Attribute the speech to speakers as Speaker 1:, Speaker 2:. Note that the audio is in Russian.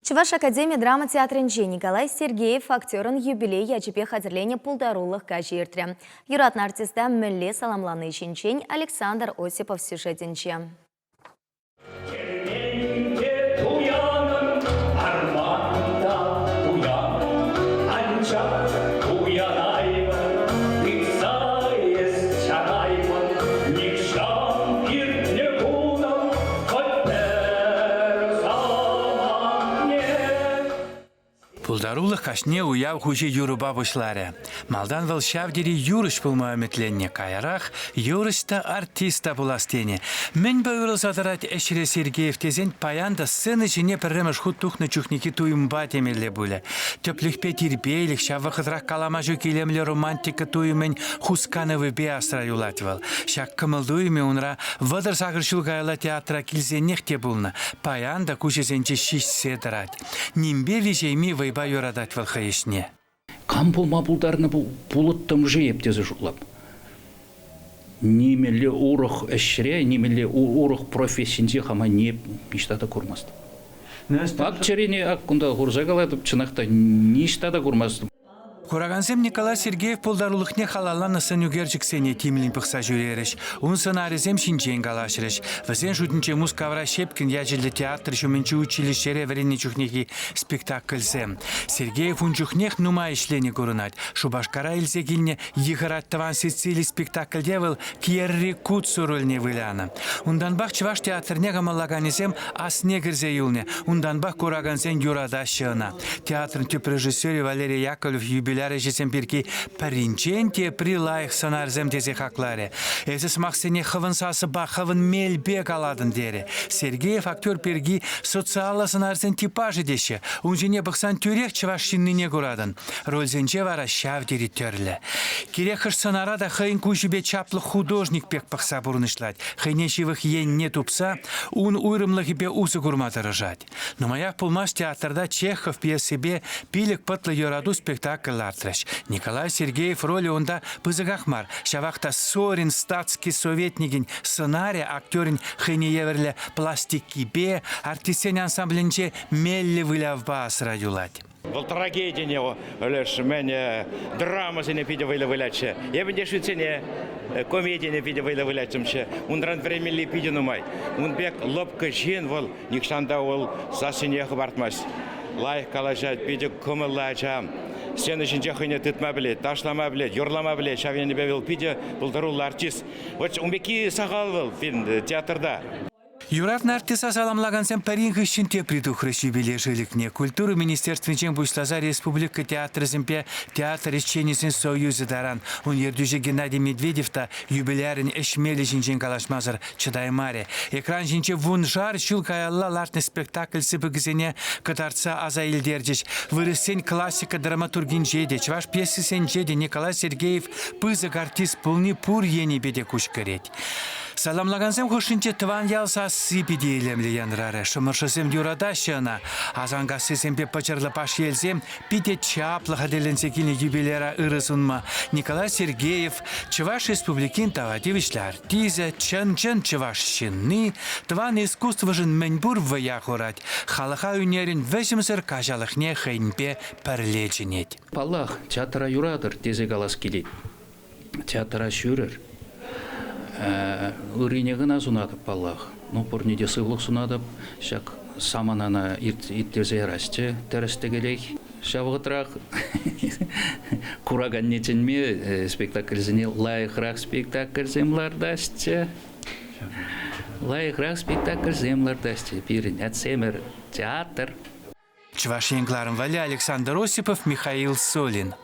Speaker 1: Чуваш Академия драма театрынче Николай Сергеев актерын юбилей ячепе хатерление пулдарулых кажиртре. Юратный артиста мүлле саламланы чинчень Александр Осипов сюжетінче.
Speaker 2: Пулдарулых кашне уяв хуже юруба бушларе. Малдан вал шавдери юрыш пулма үмітленне кайрах, юрышта артиста буластене. Мен бөйрыл задарать Эшре Сергеев тезен паянда сцены жіне пірремеш хуттухны чухники туйымба темелле буле. Теплихпе тербейлих, шавахыдрах каламажу келемле романтика туймен хускановы бе астраюлатвал. Шак кымылдуйме унра вадар сагыршыл гайла театра килзенех те булна. Паянда кушезенче шиш седарать. Нимбе вижейми вайба юрадать вал хаешне.
Speaker 3: Кам пулма пулдарны пулыттым жиеп тезе жуклап. Немеле урых эшре, немеле урых профессинде хама не пиштата курмаст. Акчерине аккунда хурзагалатып чынакта ништата курмаст.
Speaker 2: Курагансем Николай Сергеев пулдарулыхне халалланы сынюгерчик сене тимлин пықса жүререш. Он сценаризем шинчен галашыреш. Вазен жутынче мускавра Шепкин яжилі театр шуменче училищере веренне чухнеки спектакльсем. Сергеев унчухнех нума ишлени курынать. Шубашкара илзе килне егыраттыван Сицилий спектакльде был кьерри кутсу рольне выляна. Унданбах чуваш театрне гамалаганезем асне кірзе юлне. Унданбах курагансен юрада шына. Театрын тюп режиссері Валерий Яковлев юбилей режиссем пирки паринченте прилайх санарзем тезе хакларе. Эзес махсене хавансасы ба хаван мельбек аладын дере. Сергеев актер пирги социалла санарзен типажы деше. Унжене бақсан тюрех чывашшинныне курадын. Рользенче вара шавдери терлі. Керехыш санарада хайын кушебе чаплы художник пек пақса бурнышлать. Хайнешевых ен не тупса, ун уйрымлығы бе усы курматы рыжать. Но моя пулмаш театрда Чехов пьесебе пилік пытлы юраду спектакль Николай Сергеев роли онда пызыгахмар. Шавахта Сорин, статский советнигин, сценарий, актерин хынееверле пластики бе, артистен ансамбленче мелли вылявба асрадюлать.
Speaker 4: Бұл трагедия него, лишь мене драма сене пиде вылявыляче. Я бы не шуцене комедия не пиде вылявылячемче. Ундран временли пиде нумай. Он бек лобка жен вол, никшанда ол сасыне хабартмас. Лайх калажат пиде кумылачам. Сен ішінче хыне тытма білет, ташлама білет, юрлама білет, шавені бәвел пиде бұлдарулы артист. Вот умбеки сағал был театрда.
Speaker 2: Юратный артиста саламлагансем парин хыщинте придухрыш юбилей культуры министерствен бушлаза республика театр земпе театр исченесен союзы даран. Он ердюже Геннадий Медведев-та юбилярин эшмели жинчен калашмазар чыдаймаре. Экран жинче вунжар шулкаялла лартный спектакль сыпыгзене катарца Азаиль Дердич. Вырысен классика драматургин жеде. Чваш пьесы сен жеде Николай Сергеев пызык артист пулни пур ени беде кушкареть. Саламлагансем хошинче тван ялса сипиди илемли янрары. Шымыршысем юрада шына. Азангасы пе пачырлы паш елсем пите чаплы хаделенсе килне юбилера ырысынма. Николай Сергеев, Чуваш республикин тавативишлі артиза, чын-чын Чуваш шынны, тван искусство жын мәнбур вая хурать. Халыха үнерін вәшімсір кажалықне хайнпе пірлечінет.
Speaker 3: Паллах, театра юрадыр, тезе галас келет. Театра шүрір. Үринегіна сунадып паллах. Ну, пұрнеде сывлық сунадып, шак саманана иттерзе расте, тәрістегелей. Шавғытрақ кураган нетенме спектакльзіне лайықрақ спектакльземлардасте. Лайықрақ спектакльземлардасте. Пирин әтсемір театр.
Speaker 2: Чуваш енгларын Валя Александр Осипов, Михаил Солин.